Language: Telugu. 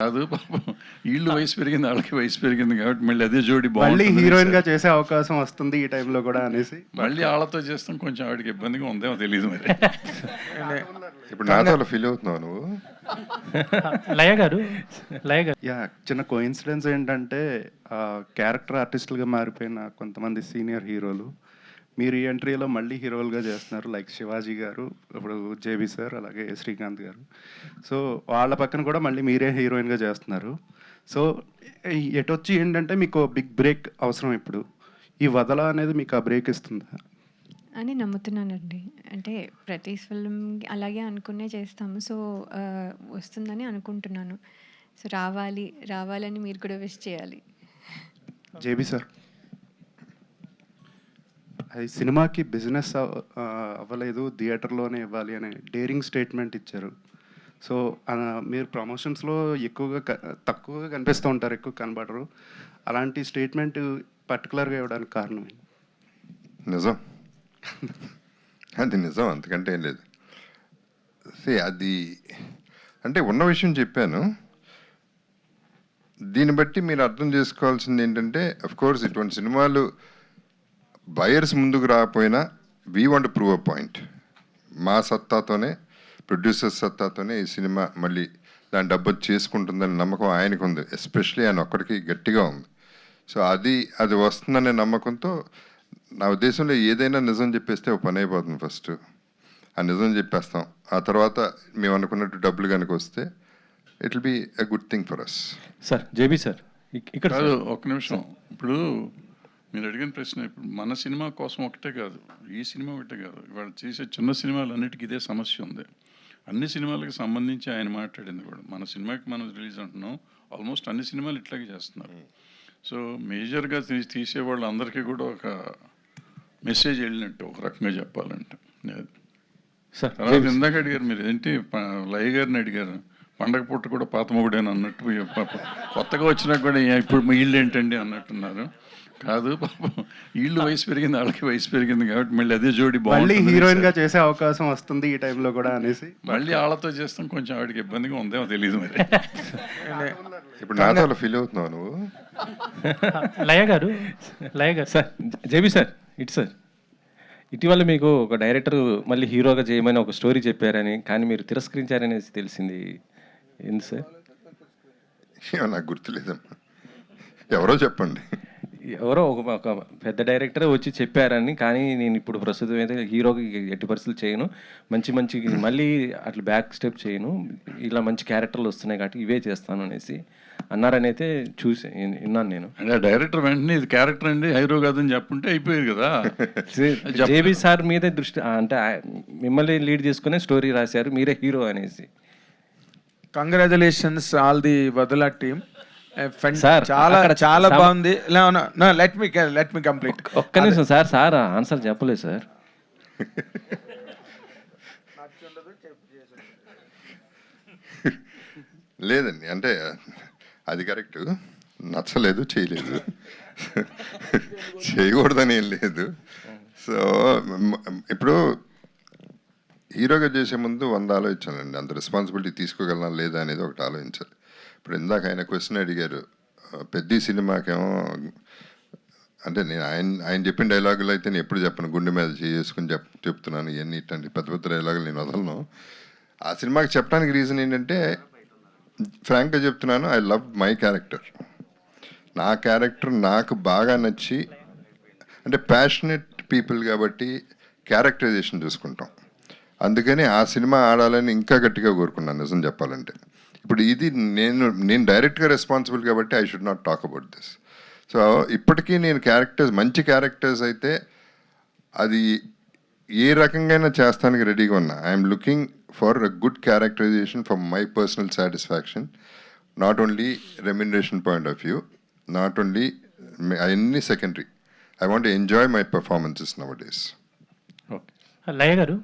కాదు పాపం వీళ్ళు వయసు పెరిగింది, వాళ్ళకి వయసు పెరిగింది కాబట్టి మళ్ళీ అదే జోడి మళ్ళీ బాగుంటుంది. హీరోయిన్ గా చేసే అవకాశం వస్తుంది ఈ టైంలో కూడా అనేసి మళ్ళీ వాళ్ళతో చేస్తాం, కొంచెం ఆవిడకి ఇబ్బందిగా ఉందేమో తెలియదు మరి. ఇప్పుడు నాతో అలా ఫీల్ అవుతున్నావు నువ్వు? లయ గారు యా చిన్న కోఇన్సిడెన్స్ ఏంటంటే క్యారెక్టర్ ఆర్టిస్టులుగా మారిపోయిన కొంతమంది సీనియర్ హీరోలు మీరు ఈ ఎంట్రీలో మళ్ళీ హీరోలుగా చేస్తున్నారు. లైక్ శివాజీ గారు, ఇప్పుడు జేబీ సార్, అలాగే శ్రీకాంత్ గారు. సో వాళ్ళ పక్కన కూడా మళ్ళీ మీరే హీరోయిన్గా చేస్తున్నారు. సో ఎటొచ్చి ఏంటంటే మీకు బిగ్ బ్రేక్ అవసరం. ఇప్పుడు ఈ వదల అనేది మీకు ఆ బ్రేక్ ఇస్తుందా అని నమ్ముతున్నానండి. అంటే ప్రతి ఫిల్మ్ అలాగే అనుకునే చేస్తాము. సో వస్తుందని అనుకుంటున్నాను. సో రావాలని మీరు కూడా విష్ చేయాలి. జేబీ సార్, అది సినిమాకి బిజినెస్ అవ్వలేదు, థియేటర్లోనే ఇవ్వాలి అనే డేరింగ్ స్టేట్మెంట్ ఇచ్చారు. సో మీరు ప్రమోషన్స్లో తక్కువగా కనిపిస్తూ ఉంటారు, ఎక్కువ కనబడరు. అలాంటి స్టేట్మెంట్ పర్టికులర్గా ఇవ్వడానికి కారణం నిజం, అది నిజం, అంతకంటే ఏం లేదు. అది అంటే ఉన్న విషయం చెప్పాను. దీన్ని బట్టి మీరు అర్థం చేసుకోవాల్సింది ఏంటంటే, అఫ్కోర్స్ ఇటువంటి సినిమాలు బయర్స్ ముందుకు రాకపోయినా we want prove a point. మా సత్తాతోనే, ప్రొడ్యూసర్ సత్తాతోనే ఈ సినిమా మళ్ళీ దాని డబ్బు చేసుకుంటుందని నమ్మకం ఆయనకు ఉంది. ఎస్పెషలీ ఆయన ఒక్కడికి గట్టిగా ఉంది. సో అది వస్తుందనే నమ్మకంతో నా ఉద్దేశంలో ఏదైనా నిజం చెప్పేస్తే ఒక పని అయిపోతుంది. ఫస్ట్ ఆ నిజం చెప్పేస్తాం, ఆ తర్వాత మేము అనుకున్నట్టు డబ్బులు కనుక వస్తే it will be a good thing for us. Sir, JB sir ఇక్కడ కాదు, ఒక్క నిమిషం. ఇప్పుడు మీరు అడిగిన ప్రశ్న, ఇప్పుడు మన సినిమా కోసం ఒకటే కాదు, ఈ సినిమా ఒకటే కాదు, ఇవాళ చేసే చిన్న సినిమాలు అన్నిటికీ ఇదే సమస్య ఉంది. అన్ని సినిమాలకు సంబంధించి ఆయన మాట్లాడింది కూడా, మన సినిమాకి మనం రిలీజ్ అంటున్నాం, ఆల్మోస్ట్ అన్ని సినిమాలు ఇట్లాగే చేస్తున్నారు. సో మేజర్గా తీసేవాళ్ళు అందరికీ కూడా ఒక మెసేజ్ వెళ్ళినట్టు, ఒక రకంగా చెప్పాలంటే. సార్, తర్వాత ఇందాక అడిగారు మీరు, ఏంటి లయ గారిని అడిగారు, పండగ పుట్ట కూడా పాత మొగుడేని అన్నట్టు, కొత్తగా వచ్చినా కూడా ఇప్పుడు మీ ఇల్లు ఏంటండి అన్నట్టున్నారు. కాదు పాపం వీళ్ళు వయసు పెరిగింది, వాళ్ళకి వయసు పెరిగింది కాబట్టి మళ్ళీ అదే జోడి మళ్ళీ బాగుంటుంది. హీరోయిన్ గా చేసే అవకాశం వస్తుంది ఈ టైంలో కూడా అనేసి మళ్ళీ వాళ్ళతో చేస్తాం, కొంచెం ఆవిడకి ఇబ్బందిగా ఉందేమో తెలియదు మరి. ఇప్పుడు నాతో అలా ఫీల్ అవుతున్నావు నువ్వు? లయ గారు సార్, జేబీ సార్, సార్ ఇటీవల మీకు ఒక డైరెక్టర్ మళ్ళీ హీరోగా చేయమని ఒక స్టోరీ చెప్పారని, కానీ మీరు తిరస్కరించారనేసి తెలిసింది. ఏంది సార్? నాకు గుర్తులేదమ్మా, ఎవరో చెప్పండి. ఎవరో ఒక పెద్ద డైరెక్టరే వచ్చి చెప్పారని, కానీ నేను ఇప్పుడు ప్రస్తుతం అయితే హీరోకి ఎట్టి పరిస్థితులు చేయను, మంచి మళ్ళీ అట్లా బ్యాక్ స్టెప్ చేయను, ఇలా మంచి క్యారెక్టర్లు వస్తున్నాయి కాబట్టి ఇవే చేస్తాను అనేసి అన్నారని అయితే విన్నాను నేను. అంటే డైరెక్టర్ వెంటనే ఇది క్యారెక్టర్ అండి, హీరో కాదని చెప్పుంటే అయిపోయేది కదా. జేబీ సార్ మీదే దృష్టి, అంటే మిమ్మల్ని లీడ్ చేసుకునే స్టోరీ రాశారు, మీరే హీరో అనేసి. కంగ్రాచులేషన్స్ ఆల్ ది వదల టీమ్. సార్, చాలా బాగుంది. Let me complete. ఒక్క నిమిషం సార్ ఆన్సర్ చెప్పలేదు సార్. లేదండి, అంటే అది కరెక్ట్, నచ్చలేదు, చేయలేదు, చేయకూడదని ఏం లేదు. సో ఇప్పుడు హీరోగా చేసే ముందు 100 ఆలోచించాలండి, అంత రెస్పాన్సిబిలిటీ తీసుకోగలనా లేదా అనేది ఒకటి ఆలోచించాలి. ఇప్పుడు ఇందాక ఆయన క్వశ్చన్ అడిగారు, పెద్ద సినిమాకేమో అంటే నేను ఆయన చెప్పిన డైలాగులు అయితే నేను ఎప్పుడు చెప్పను, గుండె మీద చేసుకుని చెప్తున్నాను. ఇవన్నీ ఇట్లాంటి పెద్ద డైలాగులు నేను వదలను. ఆ సినిమాకి చెప్పడానికి రీజన్ ఏంటంటే, ఫ్రాంక్గా చెప్తున్నాను, ఐ లవ్ మై క్యారెక్టర్. నా క్యారెక్టర్ నాకు బాగా నచ్చి, అంటే ప్యాషనెట్ పీపుల్ కాబట్టి క్యారెక్టరైజేషన్ చూసుకుంటాం. అందుకని ఆ సినిమా ఆడాలని ఇంకా గట్టిగా కోరుకున్నాను నిజం చెప్పాలంటే. ఇప్పుడు ఇది నేను డైరెక్ట్గా రెస్పాన్సిబుల్ కాబట్టి I should not talk about this. So ఇప్పటికీ నేను మంచి క్యారెక్టర్స్ అయితే అది ఏ రకంగా చేస్తానికి రెడీగా ఉన్నా. I'm looking for a good characterisation for my personal satisfaction, not only remuneration point of view, not only అన్ని secondary. I want to enjoy my performances nowadays. Laya గారు